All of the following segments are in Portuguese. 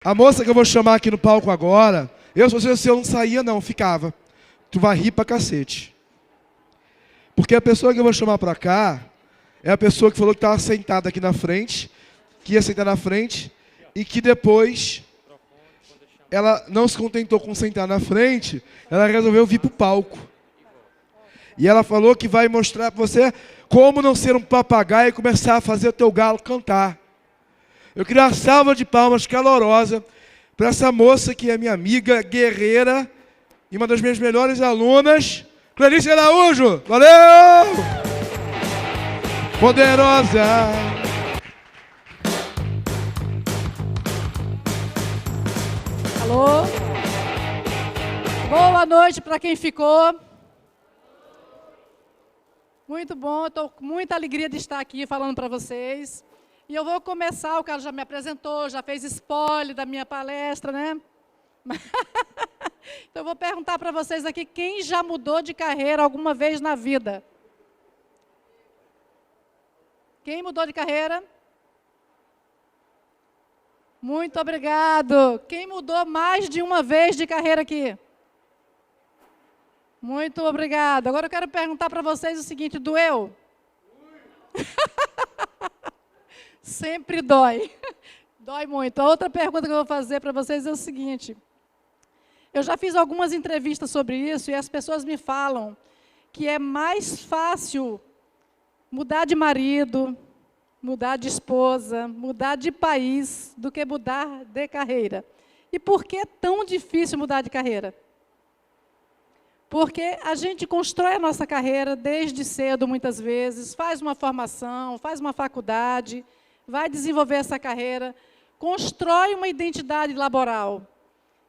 A moça que eu vou chamar aqui no palco agora, se eu não saía, não, ficava. Tu vai rir pra cacete. Porque a pessoa que eu vou chamar pra cá é a pessoa que falou que estava sentada aqui na frente, que ia sentar na frente, e que depois ela não se contentou com sentar na frente, ela resolveu vir pro palco. E ela falou que vai mostrar pra você como não ser um papagaio e começar a fazer o teu galo cantar. Eu queria uma salva de palmas calorosa para essa moça que é minha amiga, guerreira, e uma das minhas melhores alunas, Clarice Araújo. Valeu! Poderosa! Alô? Boa noite para quem ficou. Muito bom, estou com muita alegria de estar aqui falando para vocês. E eu vou começar, o cara já me apresentou, já fez spoiler da minha palestra, né? Então eu vou perguntar para vocês aqui, quem já mudou de carreira alguma vez na vida? Quem mudou de carreira? Muito obrigado. Quem mudou mais de uma vez de carreira aqui? Muito obrigado. Agora eu quero perguntar para vocês o seguinte, doeu? Sempre dói. Dói muito. A outra pergunta que eu vou fazer para vocês é o seguinte. Eu já fiz algumas entrevistas sobre isso e as pessoas me falam que é mais fácil mudar de marido, mudar de esposa, mudar de país, do que mudar de carreira. E por que é tão difícil mudar de carreira? Porque a gente constrói a nossa carreira desde cedo, muitas vezes, faz uma formação, faz uma faculdade, vai desenvolver essa carreira, constrói uma identidade laboral,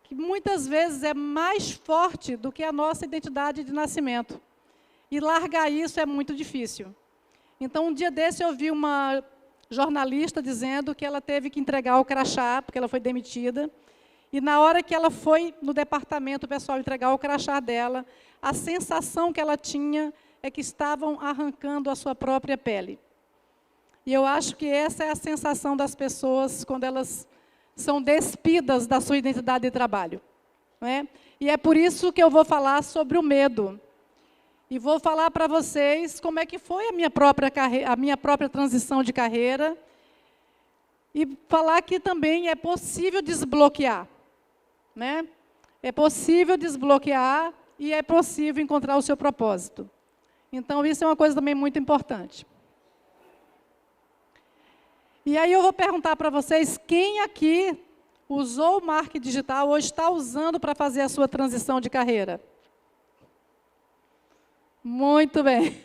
que muitas vezes é mais forte do que a nossa identidade de nascimento. E largar isso é muito difícil. Então, um dia desse eu vi uma jornalista dizendo que ela teve que entregar o crachá, porque ela foi demitida, e na hora que ela foi no departamento, o pessoal entregar o crachá dela, a sensação que ela tinha é que estavam arrancando a sua própria pele. E eu acho que essa é a sensação das pessoas quando elas são despidas da sua identidade de trabalho, não é? E é por isso que eu vou falar sobre o medo. E vou falar para vocês como é que foi a minha própria transição de carreira, e falar que também é possível desbloquear, né? É possível desbloquear e é possível encontrar o seu propósito. Então, isso é uma coisa também muito importante. E aí eu vou perguntar para vocês, quem aqui usou o marketing digital ou está usando para fazer a sua transição de carreira? Muito bem.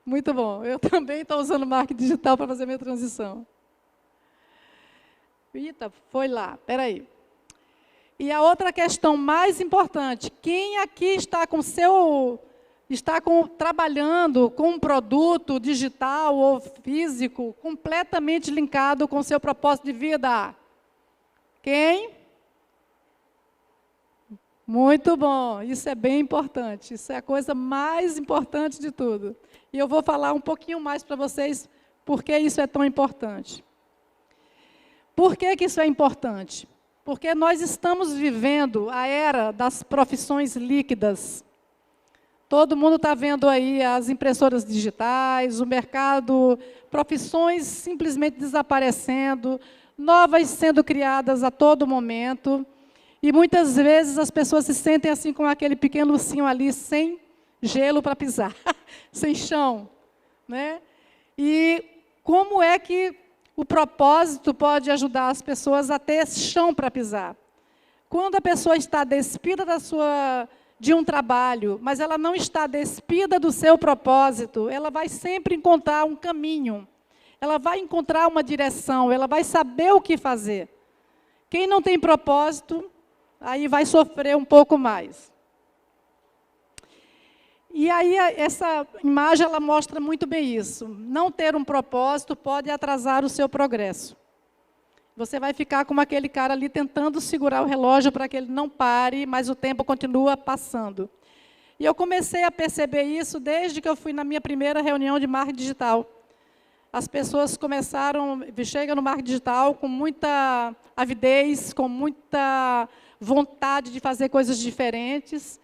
Muito bom. Eu também estou usando marketing digital para fazer a minha transição. Eita, foi lá. Espera aí. E a outra questão mais importante, quem aqui está trabalhando com um produto digital ou físico completamente linkado com o seu propósito de vida? Quem? Muito bom, isso é bem importante, isso é a coisa mais importante de tudo. E eu vou falar um pouquinho mais para vocês por que isso é tão importante. Por que isso é importante? Porque nós estamos vivendo a era das profissões líquidas. Todo mundo está vendo aí as impressoras digitais, o mercado, profissões simplesmente desaparecendo, novas sendo criadas a todo momento. E muitas vezes as pessoas se sentem assim com aquele pequeno ursinho ali, sem gelo para pisar, sem chão, né? E como é que o propósito pode ajudar as pessoas a ter chão para pisar? Quando a pessoa está despida de um trabalho, mas ela não está despida do seu propósito, ela vai sempre encontrar um caminho, ela vai encontrar uma direção, ela vai saber o que fazer. Quem não tem propósito, aí vai sofrer um pouco mais. E aí essa imagem ela mostra muito bem isso. Não ter um propósito pode atrasar o seu progresso. Você vai ficar como aquele cara ali tentando segurar o relógio para que ele não pare, mas o tempo continua passando. E eu comecei a perceber isso desde que eu fui na minha primeira reunião de marketing digital. as pessoas chegam no marketing digital com muita avidez, com muita vontade de fazer coisas diferentes,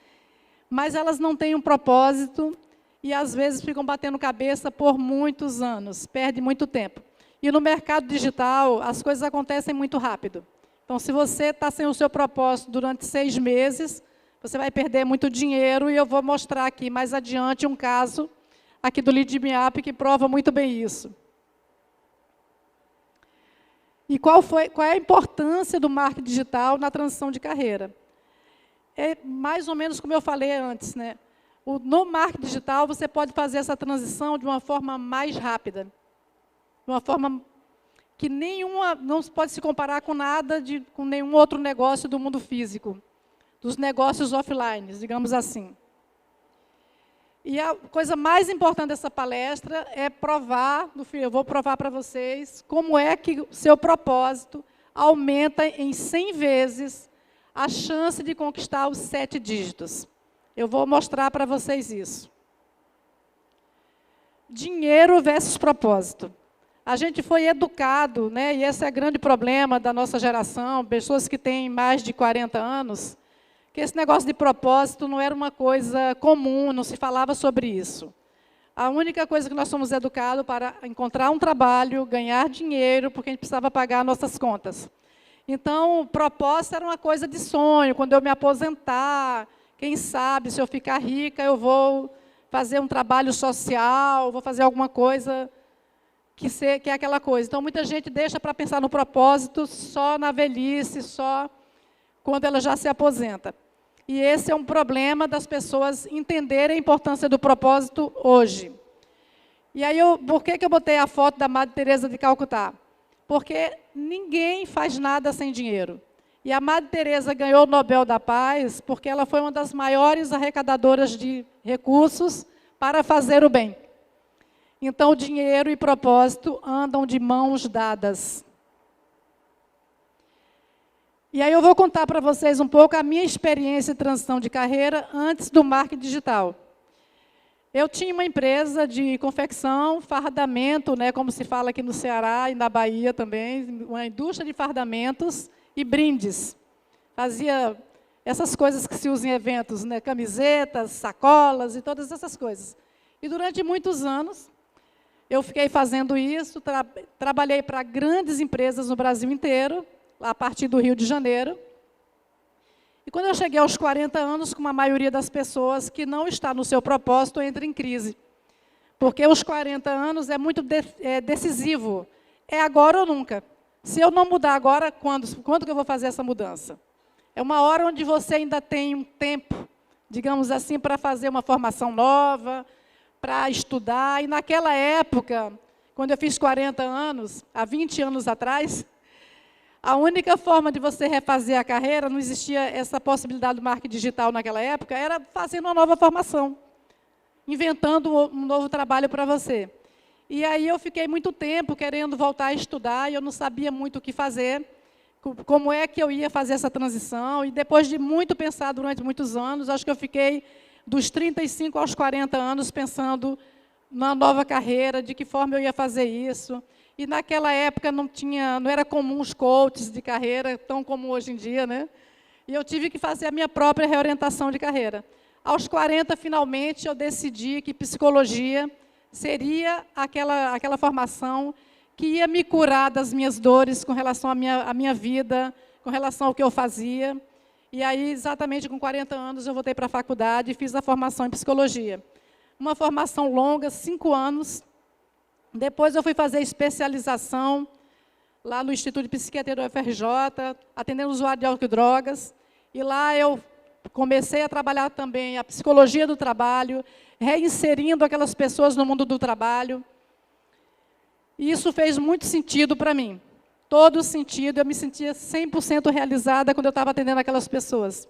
mas elas não têm um propósito e, às vezes, ficam batendo cabeça por muitos anos, perdem muito tempo. E no mercado digital, as coisas acontecem muito rápido. Então, se você está sem o seu propósito durante 6 meses, você vai perder muito dinheiro, e eu vou mostrar aqui mais adiante um caso aqui do Lead Me Up que prova muito bem isso. E qual é a importância do marketing digital na transição de carreira? É mais ou menos como eu falei antes, né? No marketing digital, você pode fazer essa transição de uma forma mais rápida, de uma forma que não pode se comparar com nada, com nenhum outro negócio do mundo físico, dos negócios offline, digamos assim. E a coisa mais importante dessa palestra é provar, eu vou provar para vocês, como é que o seu propósito aumenta em 100 vezes a chance de conquistar os 7 dígitos. Eu vou mostrar para vocês isso. Dinheiro versus propósito. A gente foi educado, né, e esse é o grande problema da nossa geração, pessoas que têm mais de 40 anos, que esse negócio de propósito não era uma coisa comum, não se falava sobre isso. A única coisa que nós somos educados para encontrar um trabalho, ganhar dinheiro, porque a gente precisava pagar nossas contas. Então, o propósito era uma coisa de sonho, quando eu me aposentar, quem sabe, se eu ficar rica, eu vou fazer um trabalho social, vou fazer alguma coisa que é aquela coisa. Então, muita gente deixa para pensar no propósito só na velhice, só quando ela já se aposenta. E esse é um problema das pessoas entenderem a importância do propósito hoje. E aí, por que eu botei a foto da Madre Teresa de Calcutá? Porque ninguém faz nada sem dinheiro. E a Madre Teresa ganhou o Nobel da Paz porque ela foi uma das maiores arrecadadoras de recursos para fazer o bem. Então, o dinheiro e propósito andam de mãos dadas. E aí eu vou contar para vocês um pouco a minha experiência de transição de carreira antes do marketing digital. Eu tinha uma empresa de confecção, fardamento, né, como se fala aqui no Ceará e na Bahia também, uma indústria de fardamentos e brindes. Fazia essas coisas que se usam em eventos, né, camisetas, sacolas e todas essas coisas. E durante muitos anos, eu fiquei fazendo isso, trabalhei para grandes empresas no Brasil inteiro, a partir do Rio de Janeiro. E quando eu cheguei aos 40 anos, como a maioria das pessoas que não está no seu propósito, entra em crise. Porque os 40 anos é muito decisivo. É agora ou nunca. Se eu não mudar agora, quando que eu vou fazer essa mudança? É uma hora onde você ainda tem um tempo, digamos assim, para fazer uma formação nova, para estudar. E naquela época, quando eu fiz 40 anos, há 20 anos atrás, a única forma de você refazer a carreira, não existia essa possibilidade do marketing digital naquela época, era fazendo uma nova formação, inventando um novo trabalho para você. E aí eu fiquei muito tempo querendo voltar a estudar, e eu não sabia muito o que fazer, como é que eu ia fazer essa transição, e depois de muito pensar durante muitos anos, acho que eu fiquei dos 35 aos 40 anos pensando na nova carreira, de que forma eu ia fazer isso. E naquela época não era comum os coaches de carreira, tão comum hoje em dia, né? E eu tive que fazer a minha própria reorientação de carreira. Aos 40, finalmente, eu decidi que psicologia seria aquela formação que ia me curar das minhas dores com relação à minha vida, com relação ao que eu fazia. E aí, exatamente com 40 anos, eu voltei para a faculdade e fiz a formação em psicologia. Uma formação longa, 5 anos. Depois eu fui fazer especialização lá no Instituto de Psiquiatria do UFRJ, atendendo usuário de álcool e drogas. E lá eu comecei a trabalhar também a psicologia do trabalho, reinserindo aquelas pessoas no mundo do trabalho. E isso fez muito sentido para mim. Todo sentido, eu me sentia 100% realizada quando eu estava atendendo aquelas pessoas.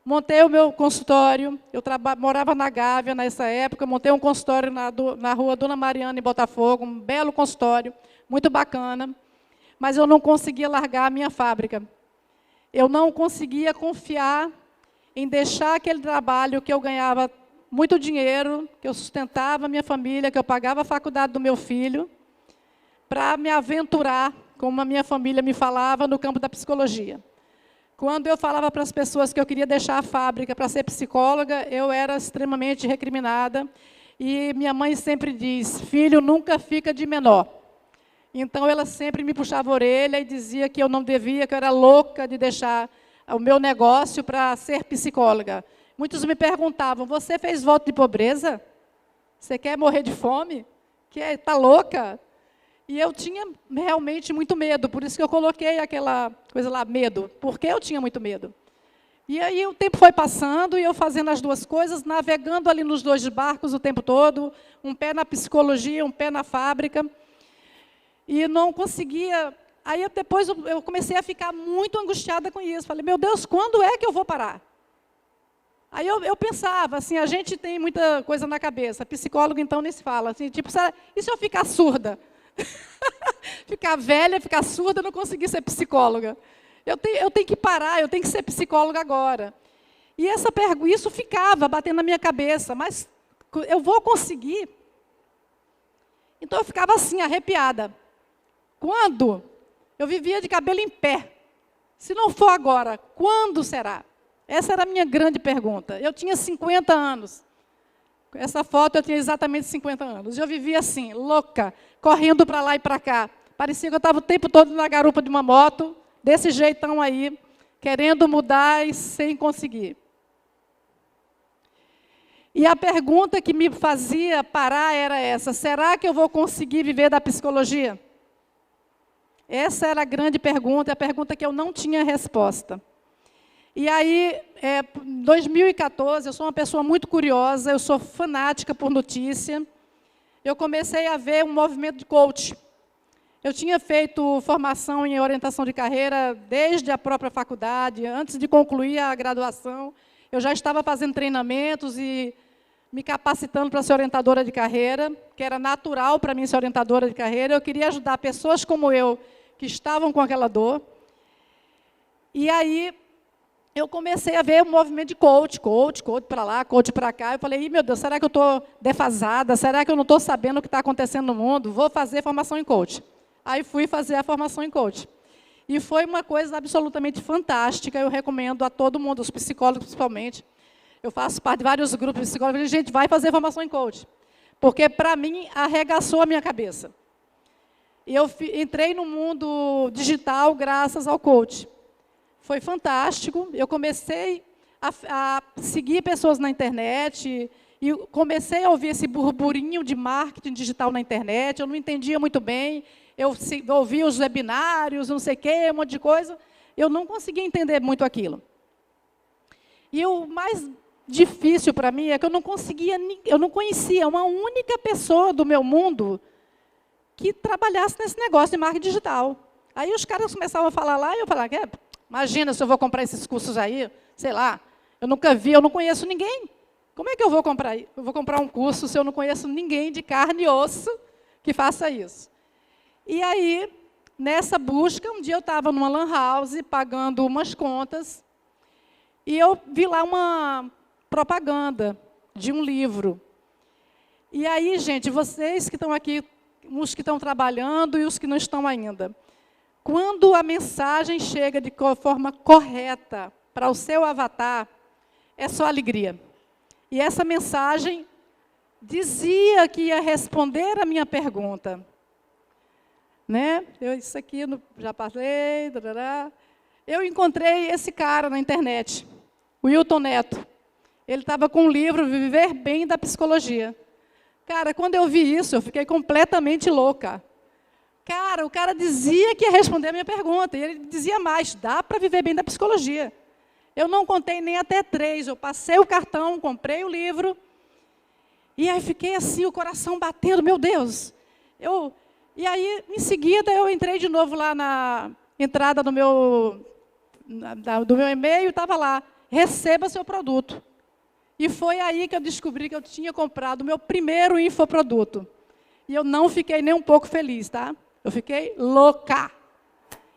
Montei o meu consultório, eu morava na Gávea nessa época, montei um consultório na rua Dona Mariana, em Botafogo, um belo consultório, muito bacana, mas eu não conseguia largar a minha fábrica. Eu não conseguia confiar em deixar aquele trabalho que eu ganhava muito dinheiro, que eu sustentava a minha família, que eu pagava a faculdade do meu filho, para me aventurar, como a minha família me falava, no campo da psicologia. Quando eu falava para as pessoas que eu queria deixar a fábrica para ser psicóloga, eu era extremamente recriminada. E minha mãe sempre diz, filho nunca fica de menor. Então, ela sempre me puxava a orelha e dizia que eu não devia, que eu era louca de deixar o meu negócio para ser psicóloga. Muitos me perguntavam, você fez voto de pobreza? Você quer morrer de fome? Está louca? E eu tinha realmente muito medo, por isso que eu coloquei aquela coisa lá, medo, porque eu tinha muito medo. E aí o tempo foi passando, e eu fazendo as duas coisas, navegando ali nos dois barcos o tempo todo, um pé na psicologia, um pé na fábrica, e não conseguia. Aí depois eu comecei a ficar muito angustiada com isso. Falei, meu Deus, quando é que eu vou parar? Aí eu pensava, assim, a gente tem muita coisa na cabeça, psicólogo então nem se fala, assim, tipo, e se eu ficar surda? Ficar velha, ficar surda, não conseguir ser psicóloga. Eu tenho que parar, eu tenho que ser psicóloga agora. E isso ficava batendo na minha cabeça, mas eu vou conseguir? Então eu ficava assim, arrepiada. Quando? Eu vivia de cabelo em pé. Se não for agora, quando será? Essa era a minha grande pergunta. Eu tinha 50 anos. Essa foto eu tinha exatamente 50 anos. Eu vivia assim, louca, correndo para lá e para cá. Parecia que eu estava o tempo todo na garupa de uma moto, desse jeitão aí, querendo mudar e sem conseguir. E a pergunta que me fazia parar era essa, será que eu vou conseguir viver da psicologia? Essa era a grande pergunta, a pergunta que eu não tinha resposta. E aí, em 2014, eu sou uma pessoa muito curiosa, eu sou fanática por notícia, eu comecei a ver um movimento de coach. Eu tinha feito formação em orientação de carreira desde a própria faculdade, antes de concluir a graduação, eu já estava fazendo treinamentos e me capacitando para ser orientadora de carreira, que era natural para mim ser orientadora de carreira, eu queria ajudar pessoas como eu, que estavam com aquela dor. E aí, eu comecei a ver um movimento de coach para lá, coach para cá. Eu falei, meu Deus, será que eu estou defasada? Será que eu não estou sabendo o que está acontecendo no mundo? Vou fazer formação em coach. Aí fui fazer a formação em coach. E foi uma coisa absolutamente fantástica, eu recomendo a todo mundo, os psicólogos principalmente. Eu faço parte de vários grupos de psicólogos, e a gente vai fazer formação em coach. Porque, para mim, arregaçou a minha cabeça. E eu entrei no mundo digital graças ao coach. Foi fantástico, eu comecei a seguir pessoas na internet, e comecei a ouvir esse burburinho de marketing digital na internet, eu não entendia muito bem, eu ouvia os webinários, não sei o quê, um monte de coisa, eu não conseguia entender muito aquilo. E o mais difícil para mim é que eu não conhecia uma única pessoa do meu mundo que trabalhasse nesse negócio de marketing digital. Aí os caras começavam a falar lá, e eu falava, imagina se eu vou comprar esses cursos aí, sei lá, eu nunca vi, eu não conheço ninguém. Como é que eu vou comprar? Eu vou comprar um curso se eu não conheço ninguém de carne e osso que faça isso. E aí, nessa busca, um dia eu estava numa lan house, pagando umas contas, e eu vi lá uma propaganda de um livro. E aí, gente, vocês que estão aqui, uns que estão trabalhando e os que não estão ainda, quando a mensagem chega de forma correta para o seu avatar, é só alegria. E essa mensagem dizia que ia responder a minha pergunta. Né? Isso aqui já passei. Eu encontrei esse cara na internet, o Wilton Neto. Ele estava com um livro, Viver Bem da Psicologia. Cara, quando eu vi isso, eu fiquei completamente louca. Cara, o cara dizia que ia responder a minha pergunta, e ele dizia mais, dá para viver bem da psicologia. Eu não contei nem até 3, eu passei o cartão, comprei o livro, e aí fiquei assim, o coração batendo, meu Deus. E aí, em seguida, eu entrei de novo lá na entrada do meu e-mail, estava lá, receba seu produto. E foi aí que eu descobri que eu tinha comprado o meu primeiro infoproduto. E eu não fiquei nem um pouco feliz, tá? Eu fiquei louca.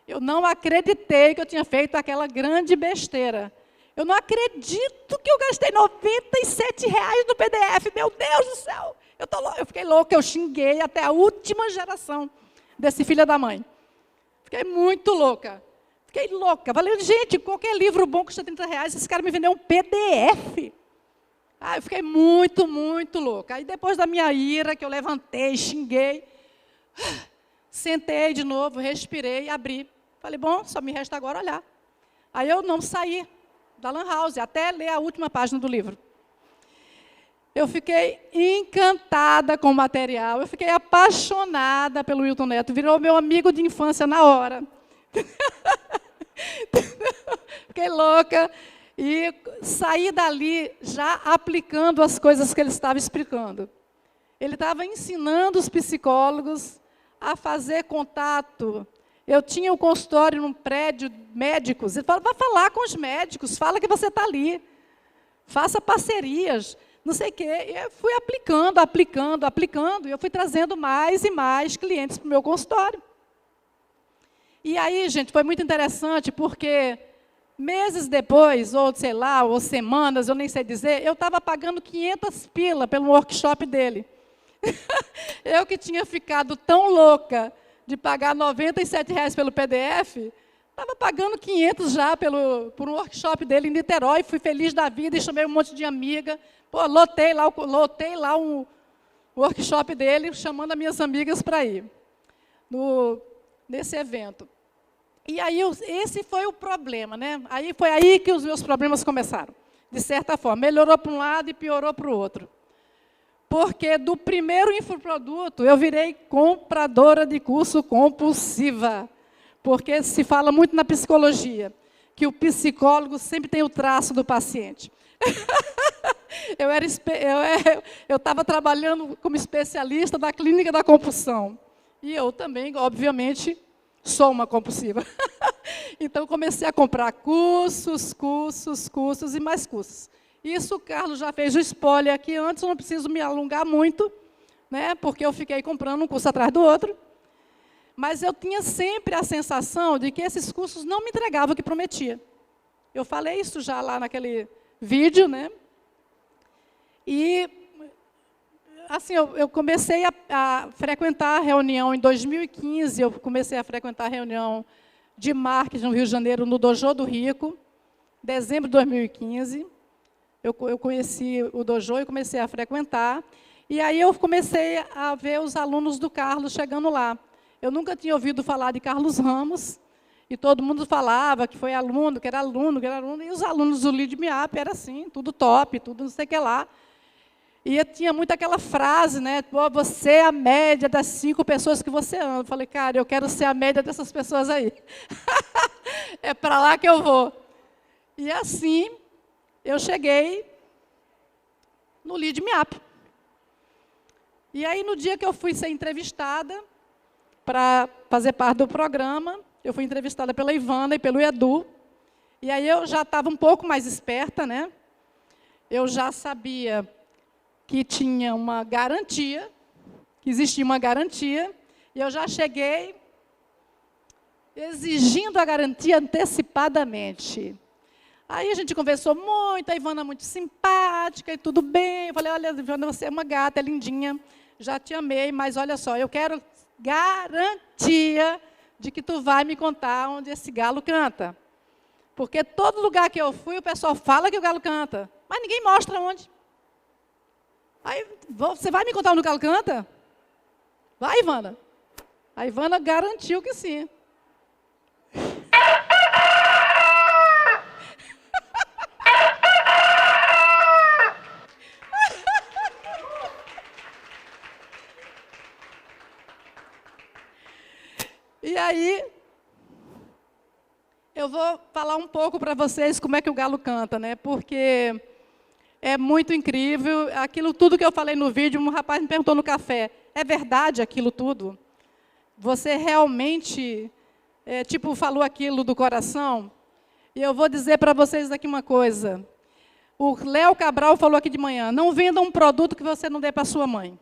Eu não acreditei que eu tinha feito aquela grande besteira. Eu não acredito que eu gastei R$97 no PDF. Meu Deus do céu! Eu fiquei louca, eu xinguei até a última geração desse filho da mãe. Fiquei muito louca. Fiquei louca. Falei, gente, qualquer livro bom custa R$30, esse cara me vendeu um PDF. Eu fiquei muito, muito louca. Aí depois da minha ira, que eu levantei, xinguei, sentei de novo, respirei, abri. Falei, bom, só me resta agora olhar. Aí eu não saí da Lan House, até ler a última página do livro. Eu fiquei encantada com o material, eu fiquei apaixonada pelo Wilton Neto, virou meu amigo de infância na hora. Fiquei louca e saí dali já aplicando as coisas que ele estava explicando. Ele estava ensinando os psicólogos a fazer contato. Eu tinha um consultório num prédio médicos. Ele falou, vai falar com os médicos, fala que você está ali. Faça parcerias, não sei o quê. E eu fui aplicando, e eu fui trazendo mais e mais clientes para o meu consultório. E aí, gente, foi muito interessante, porque meses depois, ou sei lá, ou semanas, eu nem sei dizer, eu estava pagando 500 pila pelo workshop dele. Eu que tinha ficado tão louca de pagar R$97 pelo PDF, estava pagando 500 já por um workshop dele em Niterói, fui feliz da vida e chamei um monte de amiga. Pô, lotei lá um workshop dele, chamando as minhas amigas para ir nesse evento. E aí, esse foi o problema, né? Foi aí que os meus problemas começaram, de certa forma. Melhorou para um lado e piorou para o outro. Porque do primeiro infoproduto, eu virei compradora de curso compulsiva. Porque se fala muito na psicologia, que o psicólogo sempre tem o traço do paciente. Eu estava trabalhando como especialista da clínica da compulsão. E eu também, obviamente, sou uma compulsiva. Então, comecei a comprar cursos e mais cursos. Isso o Carlos já fez o spoiler aqui antes, eu não preciso me alongar muito, né, porque eu fiquei comprando um curso atrás do outro. Mas eu tinha sempre a sensação de que esses cursos não me entregavam o que prometia. Eu falei isso já lá naquele vídeo, né? E, assim, eu comecei a frequentar a reunião em 2015, eu comecei a frequentar a reunião de marketing no Rio de Janeiro, no Dojo do Rico, dezembro de 2015. Eu conheci o dojo e comecei a frequentar. E aí eu comecei a ver os alunos do Carlos chegando lá. Eu nunca tinha ouvido falar de Carlos Ramos, e todo mundo falava que foi aluno, que era aluno, e os alunos do Lead Me Up era assim, tudo top, tudo não sei o que lá. E tinha muito aquela frase, né? Você é a média das 5 pessoas que você ama. Eu falei, cara, eu quero ser a média dessas pessoas aí. É para lá que eu vou. E assim, eu cheguei no Lead Me Up. E aí, no dia que eu fui ser entrevistada, para fazer parte do programa, eu fui entrevistada pela Ivana e pelo Edu. E aí eu já estava um pouco mais esperta, né? Eu já sabia que tinha uma garantia, que existia uma garantia, e eu já cheguei exigindo a garantia antecipadamente. Aí a gente conversou muito, a Ivana muito simpática e tudo bem. Eu falei, olha, Ivana, você é uma gata, é lindinha, já te amei, mas olha só, eu quero garantia de que tu vai me contar onde esse galo canta. Porque todo lugar que eu fui, o pessoal fala que o galo canta, mas ninguém mostra onde. Aí, você vai me contar onde o galo canta? Vai, Ivana. A Ivana garantiu que sim. E aí, eu vou falar um pouco para vocês como é que o galo canta, né? Porque é muito incrível. Aquilo tudo que eu falei no vídeo, um rapaz me perguntou no café, é verdade aquilo tudo? Você realmente, falou aquilo do coração? E eu vou dizer para vocês aqui uma coisa. O Léo Cabral falou aqui de manhã, não venda um produto que você não dê para sua mãe.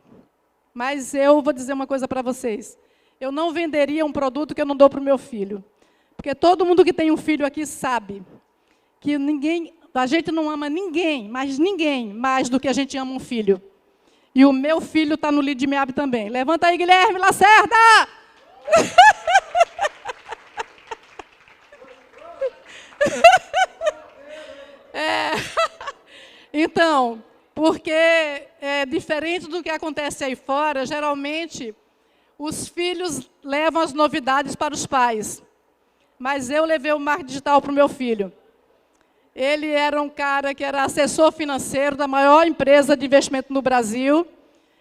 Mas eu vou dizer uma coisa para vocês. Eu não venderia um produto que eu não dou para o meu filho. Porque todo mundo que tem um filho aqui sabe que a gente não ama ninguém mais do que a gente ama um filho. E o meu filho está no Lead Me Up também. Levanta aí, Guilherme Lacerda! Então, porque diferente do que acontece aí fora, geralmente os filhos levam as novidades para os pais. Mas eu levei o marketing digital para o meu filho. Ele era um cara que era assessor financeiro da maior empresa de investimento no Brasil,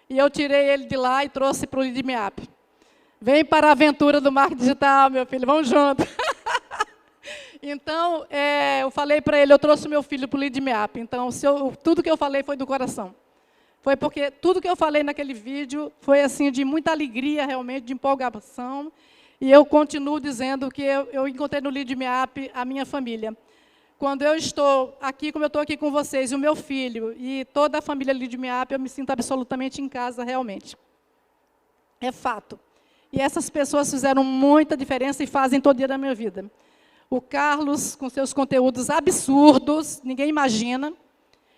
e eu tirei ele de lá e trouxe para o Lead Me Up. Vem para a aventura do marketing digital, meu filho, vamos junto. Então, eu falei para ele, eu trouxe meu filho para o Lead Me Up. Então, tudo que eu falei foi do coração. Foi porque tudo que eu falei naquele vídeo foi assim de muita alegria, realmente, de empolgação. E eu continuo dizendo que eu encontrei no Lead Me Up a minha família. Quando eu estou aqui, como eu estou aqui com vocês, e o meu filho, e toda a família Lead Me Up, eu me sinto absolutamente em casa, realmente. É fato. E essas pessoas fizeram muita diferença e fazem todo dia da minha vida. O Carlos, com seus conteúdos absurdos, ninguém imagina.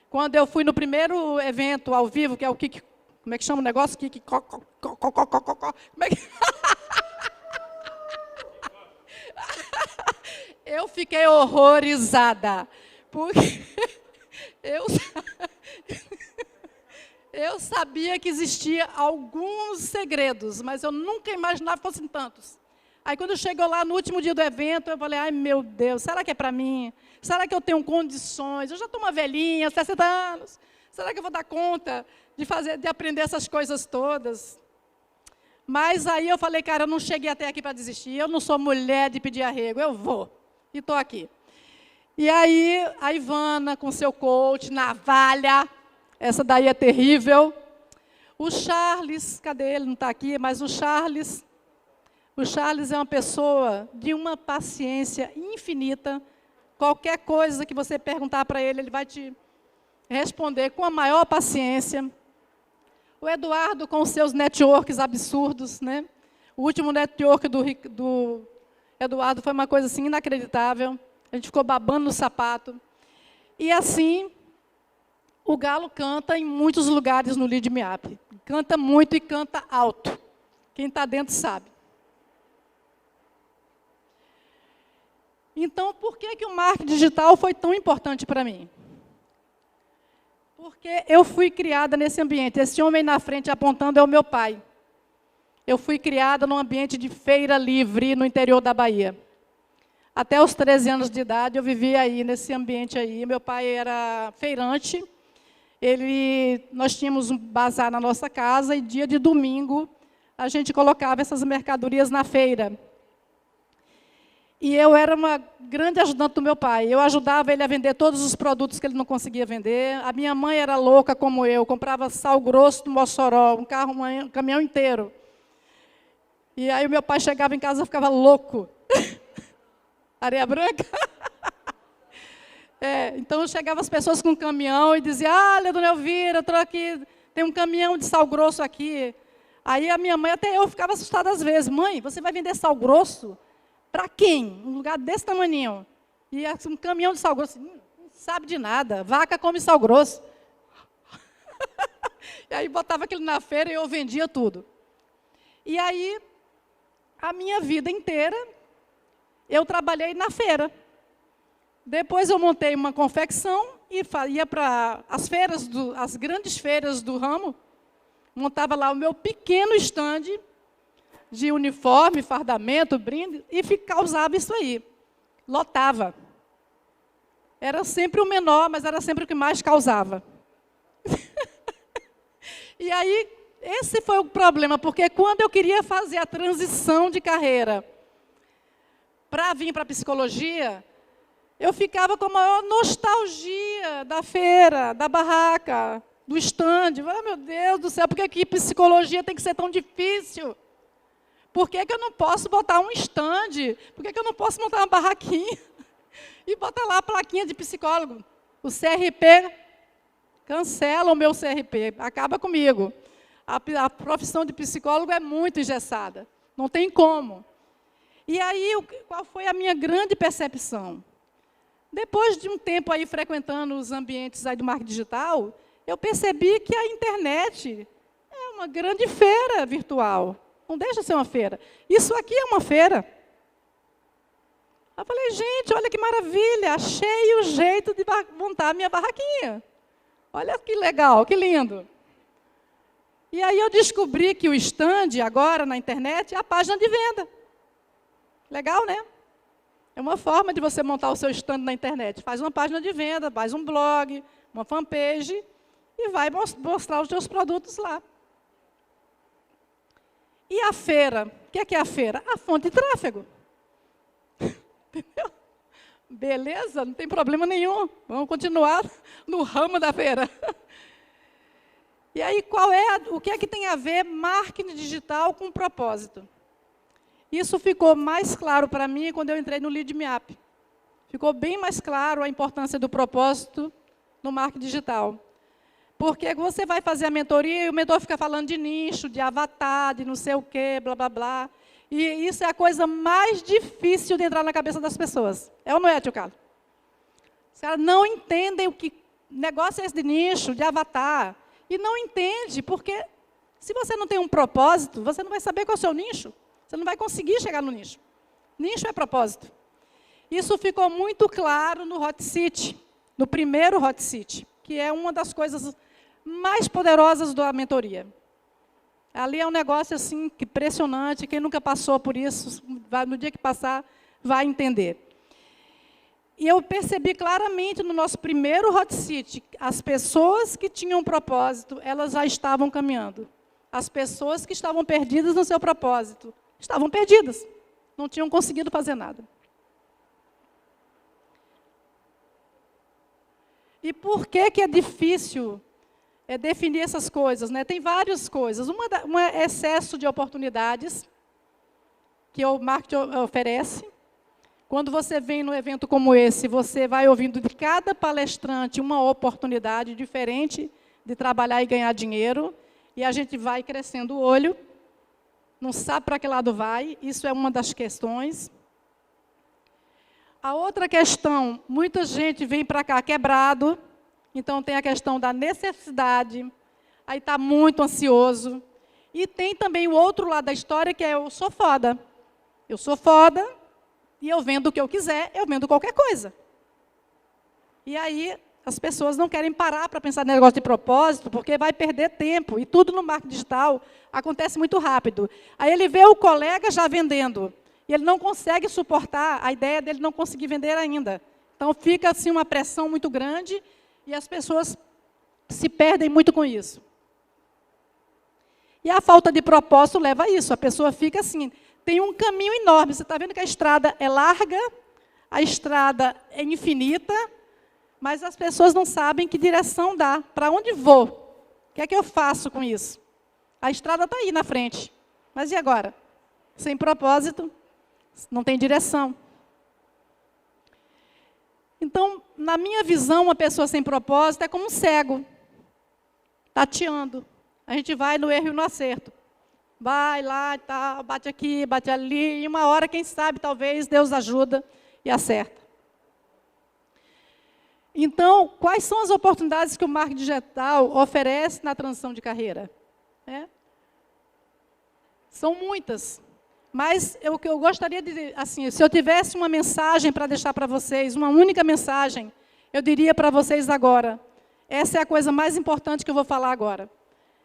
Quando eu fui no primeiro evento ao vivo, que é o Kik... Como é que chama o negócio? Kik... Como é que... Eu fiquei horrorizada, porque eu sabia que existia alguns segredos, mas eu nunca imaginava que fossem tantos. Aí, quando chegou lá no último dia do evento, eu falei, ai, meu Deus, será que é para mim? Será que eu tenho condições? Eu já estou uma velhinha, 60 anos. Será que eu vou dar conta de aprender essas coisas todas? Mas aí eu falei, cara, eu não cheguei até aqui para desistir. Eu não sou mulher de pedir arrego, eu vou. E estou aqui. E aí, a Ivana, com seu coach, navalha, essa daí é terrível. O Charles, cadê ele? Não está aqui, mas o Charles é uma pessoa de uma paciência infinita. Qualquer coisa que você perguntar para ele, ele vai te responder com a maior paciência. O Eduardo, com os seus networks absurdos, né? O último network do Eduardo foi uma coisa assim inacreditável. A gente ficou babando no sapato. E assim, o galo canta em muitos lugares no Lead Me Up. Canta muito e canta alto. Quem está dentro sabe. Então, por que o marketing digital foi tão importante para mim? Porque eu fui criada nesse ambiente. Esse homem na frente apontando é o meu pai. Eu fui criada num ambiente de feira livre no interior da Bahia. Até os 13 anos de idade eu vivia aí, nesse ambiente aí. Meu pai era feirante. Nós tínhamos um bazar na nossa casa e dia de domingo a gente colocava essas mercadorias na feira. E eu era uma grande ajudante do meu pai. Eu ajudava ele a vender todos os produtos que ele não conseguia vender. A minha mãe era louca como eu, comprava sal grosso do Mossoró, um caminhão inteiro. E aí o meu pai chegava em casa e ficava louco. Areia branca? Então chegavam as pessoas com um caminhão e diziam, olha, dona Elvira, eu estou aqui, tem um caminhão de sal grosso aqui. Aí a minha mãe, até eu, ficava assustada às vezes. Mãe, você vai vender sal grosso? Para quem? Um lugar desse tamaninho. E um caminhão de sal grosso. Não sabe de nada. Vaca come sal grosso. E aí botava aquilo na feira e eu vendia tudo. E aí, a minha vida inteira, eu trabalhei na feira. Depois eu montei uma confecção e ia para as grandes feiras do ramo. Montava lá o meu pequeno estande de uniforme, fardamento, brinde, e causava isso aí. Lotava. Era sempre o menor, mas era sempre o que mais causava. E aí, esse foi o problema, porque quando eu queria fazer a transição de carreira para vir para a psicologia, eu ficava com a maior nostalgia da feira, da barraca, do estande. Oh, meu Deus do céu, por que aqui psicologia tem que ser tão difícil? Por que eu não posso botar um estande? Por que eu não posso montar uma barraquinha e botar lá a plaquinha de psicólogo? O CRP, cancela o meu CRP, acaba comigo. A profissão de psicólogo é muito engessada, não tem como. E aí, qual foi a minha grande percepção? Depois de um tempo aí frequentando os ambientes aí do marketing digital, eu percebi que a internet é uma grande feira virtual, Não deixa de ser uma feira. Isso aqui é uma feira. Eu falei, gente, olha que maravilha, achei o jeito de montar a minha barraquinha. Olha que legal, que lindo. E aí eu descobri que o stand, agora na internet, é a página de venda. Legal, né? É uma forma de você montar o seu stand na internet. Faz uma página de venda, faz um blog, uma fanpage e vai mostrar os seus produtos lá. E a feira? O que é a feira? A fonte de tráfego. Entendeu? Beleza, não tem problema nenhum. Vamos continuar no ramo da feira. E aí, o que é que tem a ver marketing digital com propósito? Isso ficou mais claro para mim quando eu entrei no Lead Me Up. Ficou bem mais claro a importância do propósito no marketing digital. Porque você vai fazer a mentoria e o mentor fica falando de nicho, de avatar, de não sei o quê, blá, blá, blá. E isso é a coisa mais difícil de entrar na cabeça das pessoas. É ou não é, tio Carlos? Os caras não entendem o que negócio é esse de nicho, de avatar. E não entende, porque se você não tem um propósito, você não vai saber qual é o seu nicho. Você não vai conseguir chegar no nicho. Nicho é propósito. Isso ficou muito claro no Hot Seat, no primeiro Hot Seat, que é uma das coisas mais poderosas da mentoria. Ali é um negócio assim, impressionante, quem nunca passou por isso, no dia que passar, vai entender. E eu percebi claramente no nosso primeiro Hot Seat, as pessoas que tinham um propósito, elas já estavam caminhando. As pessoas que estavam perdidas no seu propósito, estavam perdidas, não tinham conseguido fazer nada. E por que é difícil definir essas coisas, né? Tem várias coisas. Um é excesso de oportunidades que o marketing oferece. Quando você vem num evento como esse, você vai ouvindo de cada palestrante uma oportunidade diferente de trabalhar e ganhar dinheiro, e a gente vai crescendo o olho, não sabe para que lado vai, isso é uma das questões. A outra questão, muita gente vem para cá quebrado, então tem a questão da necessidade, aí está muito ansioso. E tem também o outro lado da história, que é eu sou foda. Eu sou foda e eu vendo o que eu quiser, eu vendo qualquer coisa. E aí as pessoas não querem parar para pensar no negócio de propósito, porque vai perder tempo. E tudo no marketing digital acontece muito rápido. Aí ele vê o colega já vendendo. E ele não consegue suportar a ideia dele não conseguir vender ainda. Então, fica assim uma pressão muito grande e as pessoas se perdem muito com isso. E a falta de propósito leva a isso. A pessoa fica assim, tem um caminho enorme. Você está vendo que a estrada é larga, a estrada é infinita, mas as pessoas não sabem que direção dá, para onde vou, o que é que eu faço com isso? A estrada está aí na frente, mas e agora? Sem propósito, não tem direção. Então, na minha visão, uma pessoa sem propósito é como um cego, tateando. A gente vai no erro e no acerto. Vai lá, tá, bate aqui, bate ali, e uma hora, quem sabe, talvez, Deus ajuda e acerta. Então, quais são as oportunidades que o marketing digital oferece na transição de carreira? São muitas. Mas o que eu gostaria de, assim, se eu tivesse uma mensagem para deixar para vocês, uma única mensagem, eu diria para vocês agora, essa é a coisa mais importante que eu vou falar agora,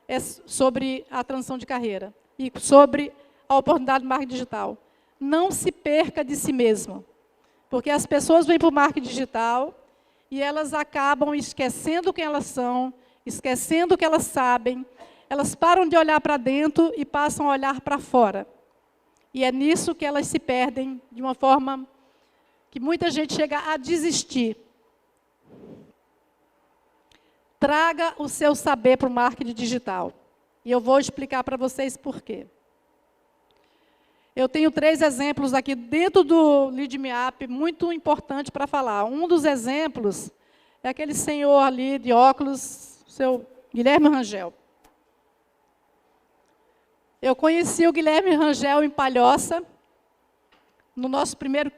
é sobre a transição de carreira e sobre a oportunidade do marketing digital. Não se perca de si mesmo, porque as pessoas vêm para o marketing digital e elas acabam esquecendo quem elas são, esquecendo o que elas sabem, elas param de olhar para dentro e passam a olhar para fora. E é nisso que elas se perdem, de uma forma que muita gente chega a desistir. Traga o seu saber para o marketing digital. E eu vou explicar para vocês por quê. Eu tenho 3 exemplos aqui dentro do Lead Me Up, muito importante para falar. Um dos exemplos é aquele senhor ali de óculos, o seu Guilherme Rangel. Eu conheci o Guilherme Rangel em Palhoça, no nosso primeiro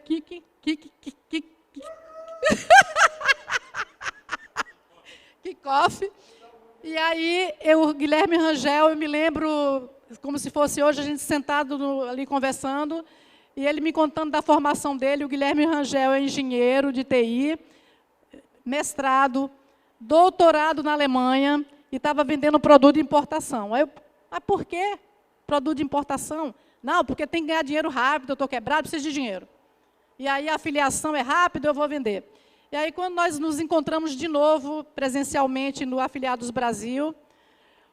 kickoff. E aí, o Guilherme Rangel, eu me lembro, como se fosse hoje, a gente sentado ali conversando, e ele me contando da formação dele. O Guilherme Rangel é engenheiro de TI, mestrado, doutorado na Alemanha, e estava vendendo produto de importação. Aí mas por quê produto de importação? Não, porque tem que ganhar dinheiro rápido, eu estou quebrado, preciso de dinheiro. E aí a afiliação é rápida, eu vou vender. E aí, quando nós nos encontramos de novo, presencialmente, no Afiliados Brasil,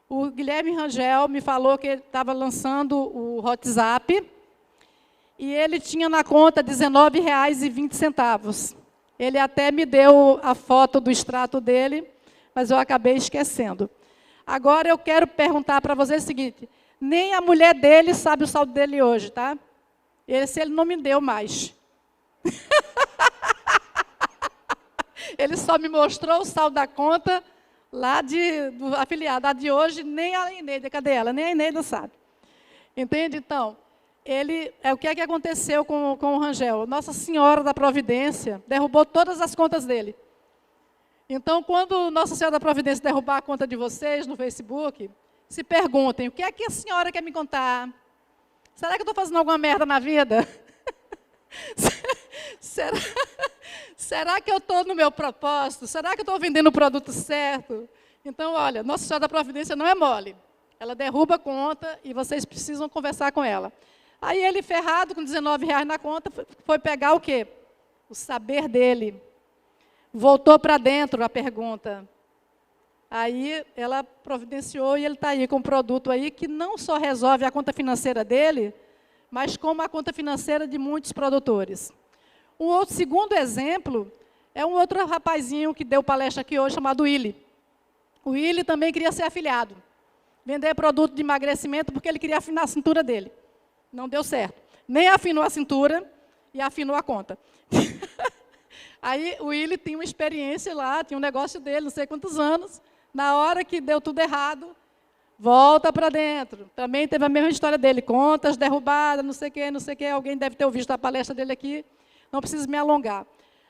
o Guilherme Rangel me falou que ele estava lançando o WhatsApp, e ele tinha na conta R$19,20. Ele até me deu a foto do extrato dele, mas eu acabei esquecendo. Agora eu quero perguntar para vocês o seguinte: nem a mulher dele sabe o saldo dele hoje, tá? Esse ele não me deu mais. Ele só me mostrou o saldo da conta lá do afiliado. A de hoje, nem a Eneida, cadê ela? Nem a Eneida sabe. Entende? Então, o que é que aconteceu com o Rangel? Nossa Senhora da Providência derrubou todas as contas dele. Então, quando Nossa Senhora da Providência derrubar a conta de vocês no Facebook, se perguntem: o que é que a senhora quer me contar? Será que eu estou fazendo alguma merda na vida? Será que eu estou no meu propósito? Será que eu estou vendendo o produto certo? Então, olha, Nossa Senhora da Providência não é mole. Ela derruba a conta e vocês precisam conversar com ela. Aí ele, ferrado, com R$19 na conta, foi pegar o quê? O saber dele. Voltou para dentro a pergunta. Aí ela providenciou e ele está aí com um produto aí que não só resolve a conta financeira dele, mas como a conta financeira de muitos produtores. Um outro segundo exemplo é um outro rapazinho que deu palestra aqui hoje, chamado Willy. O Willy também queria ser afiliado, vender produto de emagrecimento, porque ele queria afinar a cintura dele. Não deu certo. Nem afinou a cintura e afinou a conta. Aí o Willy tinha uma experiência lá, tinha um negócio dele, não sei quantos anos. Na hora que deu tudo errado, volta para dentro. Também teve a mesma história dele, contas derrubadas, não sei o quê, não sei o quê. Alguém deve ter ouvido a palestra dele aqui, não preciso me alongar.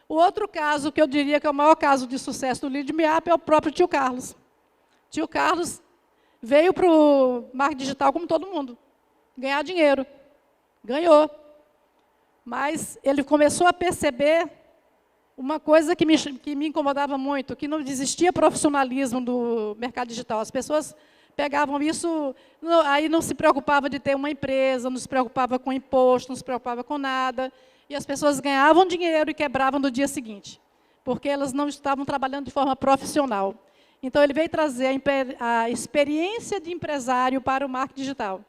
O outro caso, que eu diria que é o maior caso de sucesso do Lead Me Up, é o próprio tio Carlos. Tio Carlos veio para o marketing digital como todo mundo, ganhar dinheiro. Ganhou. Mas ele começou a perceber uma coisa que me incomodava muito, que não existia profissionalismo do mercado digital. As pessoas pegavam isso, aí não se preocupava de ter uma empresa, não se preocupava com imposto, não se preocupava com nada. E as pessoas ganhavam dinheiro e quebravam no dia seguinte, porque elas não estavam trabalhando de forma profissional. Então, ele veio trazer a experiência de empresário para o marketing digital.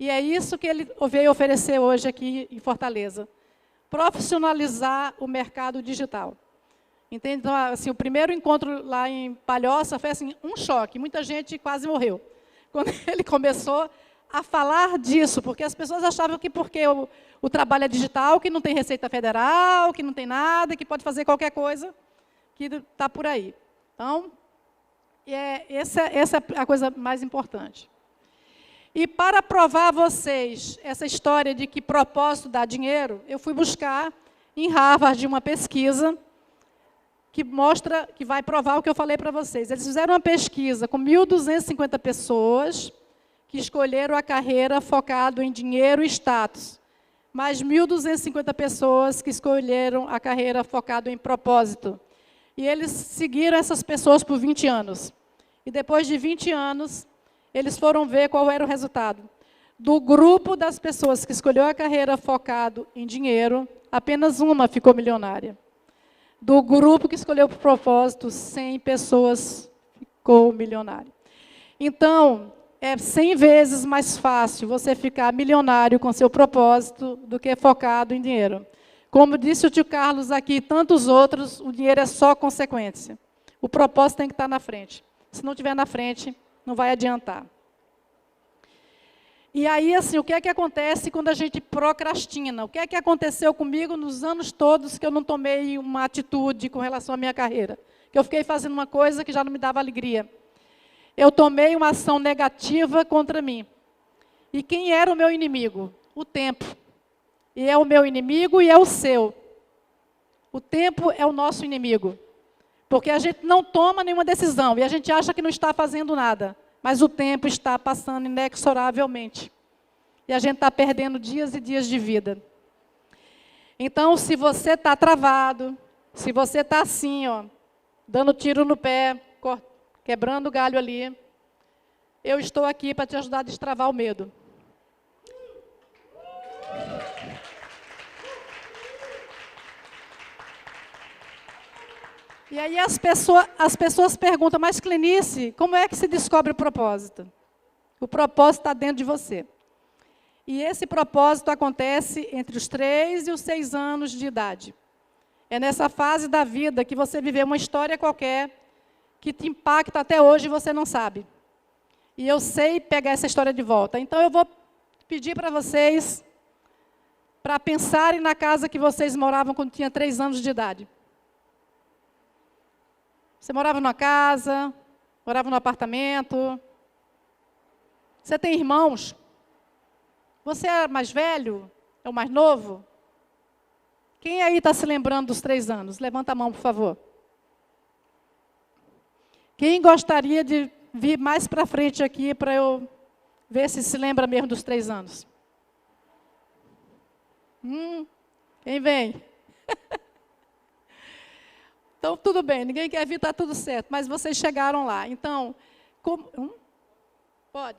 E é isso que ele veio oferecer hoje aqui em Fortaleza. Profissionalizar o mercado digital. Entende? Então, assim, o primeiro encontro lá em Palhoça foi assim, um choque. Muita gente quase morreu. Quando ele começou a falar disso, porque as pessoas achavam que porque o trabalho é digital, que não tem Receita Federal, que não tem nada, que pode fazer qualquer coisa, que está por aí. Então, essa é a coisa mais importante. E para provar a vocês essa história de que propósito dá dinheiro, eu fui buscar em Harvard uma pesquisa que mostra, que vai provar o que eu falei para vocês. Eles fizeram uma pesquisa com 1.250 pessoas que escolheram a carreira focado em dinheiro e status, mais 1.250 pessoas que escolheram a carreira focado em propósito. E eles seguiram essas pessoas por 20 anos. E depois de 20 anos, eles foram ver qual era o resultado. Do grupo das pessoas que escolheu a carreira focado em dinheiro, apenas uma ficou milionária. Do grupo que escolheu por propósito, 100 pessoas ficou milionária. Então, é 100 vezes mais fácil você ficar milionário com seu propósito do que focado em dinheiro. Como disse o tio Carlos aqui e tantos outros, o dinheiro é só consequência. O propósito tem que estar na frente. Se não estiver na frente, não vai adiantar. E aí, assim, o que é que acontece quando a gente procrastina? O que é que aconteceu comigo nos anos todos que eu não tomei uma atitude com relação à minha carreira? Que eu fiquei fazendo uma coisa que já não me dava alegria. Eu tomei uma ação negativa contra mim. E quem era o meu inimigo? O tempo. E é o meu inimigo e é o seu. O tempo é o nosso inimigo. Porque a gente não toma nenhuma decisão e a gente acha que não está fazendo nada. mas o tempo está passando inexoravelmente. E a gente está perdendo dias e dias de vida. Então, se você está travado, se você está assim, ó, dando tiro no pé, quebrando o galho ali, eu estou aqui para te ajudar a destravar o medo. E aí as pessoas perguntam, mas Clenice, como é que se descobre o propósito? O propósito está dentro de você. E esse propósito acontece entre os 3 e os 6 anos de idade. É nessa fase da vida que você viveu uma história qualquer que te impacta até hoje e você não sabe. E eu sei pegar essa história de volta. Então, eu vou pedir para vocês para pensarem na casa que vocês moravam quando tinha 3 anos de idade. Você morava numa casa, morava num apartamento. Você tem irmãos? Você é mais velho? É o mais novo? Quem aí está se lembrando dos 3 anos? Levanta a mão, por favor. Quem gostaria de vir mais para frente aqui para eu ver se lembra mesmo dos 3 anos? Quem vem? Então, tudo bem, ninguém quer vir, está tudo certo, mas vocês chegaram lá. Então, pode.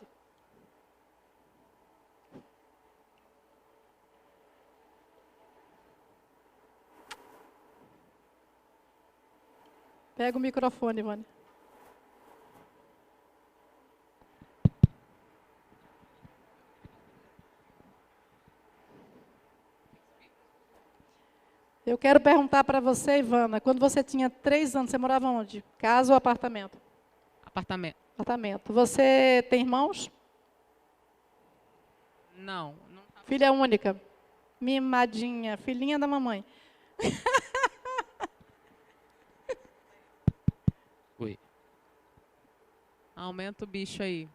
Pega o microfone, Ivone. Eu quero perguntar para você, Ivana, quando você tinha 3 anos, você morava onde? Casa ou apartamento? Apartamento. Apartamento. Você tem irmãos? Não. Filha única? Mimadinha, filhinha da mamãe. Oi. Aumenta o bicho aí.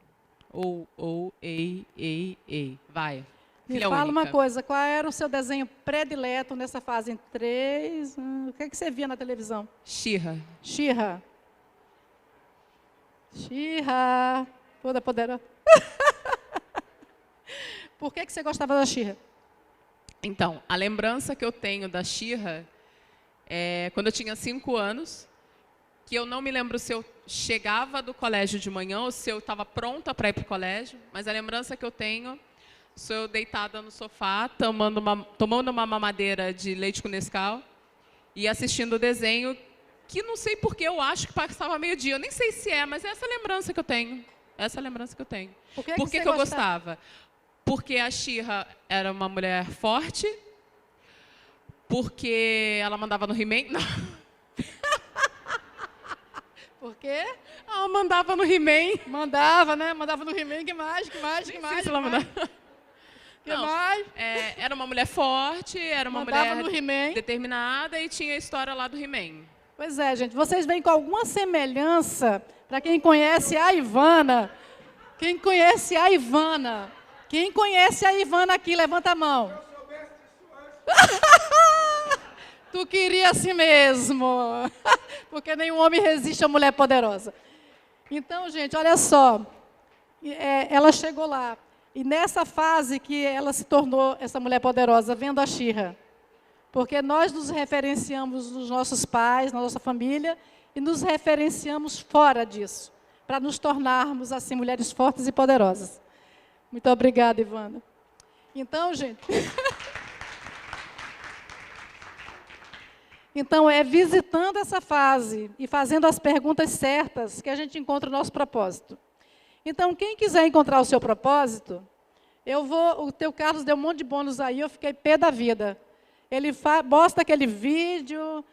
Ei. Vai. Me Filha fala única. uma coisa, qual era o seu desenho predileto nessa fase? Em 3, o que você via na televisão? She-Ra. She-Ra. She-Ra. Toda poderosa. Por que você gostava da She-Ra? Então, a lembrança que eu tenho da She-Ra é quando eu tinha 5 anos, que eu não me lembro se eu chegava do colégio de manhã ou se eu estava pronta para ir para o colégio, mas a lembrança que eu tenho sou eu deitada no sofá, tomando uma mamadeira de leite com Nescau e assistindo o desenho, que não sei por que eu acho que passava meio-dia. Eu nem sei se é, mas é essa lembrança que eu tenho. Essa lembrança que eu tenho. Por que eu gostava? Porque a She-Ra era uma mulher forte, porque ela mandava no He-Man. Por quê? Ela mandava no He-Man. Mandava, né? Mandava no He-Man, que mais? Que mais? Era uma mulher forte, era uma mulher determinada e tinha a história lá do He-Man. Pois é, gente. Vocês veem com alguma semelhança, para quem conhece a Ivana. Quem conhece a Ivana? Quem conhece a Ivana aqui, levanta a mão. Tu queria assim mesmo. Porque nenhum homem resiste a mulher poderosa. Então, gente, olha só. Ela chegou lá. E nessa fase que ela se tornou essa mulher poderosa, vendo a She-Ra. Porque nós nos referenciamos nos nossos pais, na nossa família, e nos referenciamos fora disso, para nos tornarmos, assim, mulheres fortes e poderosas. Muito obrigada, Ivana. Então, gente... Então, é visitando essa fase e fazendo as perguntas certas que a gente encontra o nosso propósito. Então, quem quiser encontrar o seu propósito, o teu Carlos deu um monte de bônus aí, eu fiquei pé da vida. Ele posta aquele vídeo,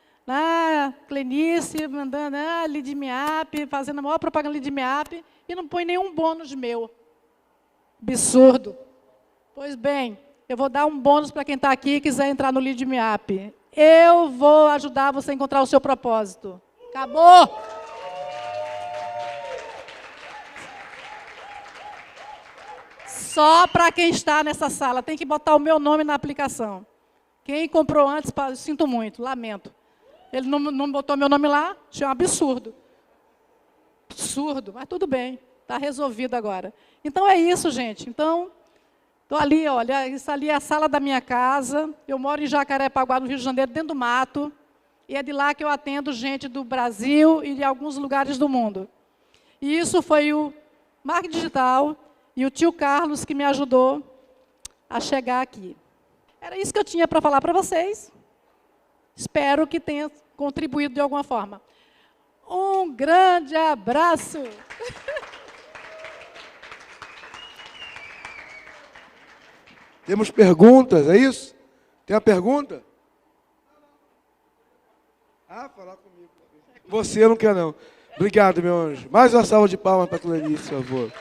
Clenice, mandando, Lead Me Up, fazendo a maior propaganda Lead Me Up, e não põe nenhum bônus meu. Absurdo. Pois bem, eu vou dar um bônus para quem está aqui e quiser entrar no Lead Me Up. Eu vou ajudar você a encontrar o seu propósito. Acabou! Só para quem está nessa sala. Tem que botar o meu nome na aplicação. Quem comprou antes, sinto muito, lamento. Ele não botou meu nome lá, achei um absurdo. Absurdo, mas tudo bem. Está resolvido agora. Então, é isso, gente. Então, estou ali, olha, isso ali é a sala da minha casa. Eu moro em Jacarepaguá, no Rio de Janeiro, dentro do mato. E é de lá que eu atendo gente do Brasil e de alguns lugares do mundo. E isso foi o marketing digital e o tio Carlos que me ajudou a chegar aqui. Era isso que eu tinha para falar para vocês. Espero que tenha contribuído de alguma forma. Um grande abraço! Temos perguntas, é isso? Tem uma pergunta? Ah, falar comigo. Você não quer, não. Obrigado, meu anjo. Mais uma salva de palmas para a Clenice, por favor.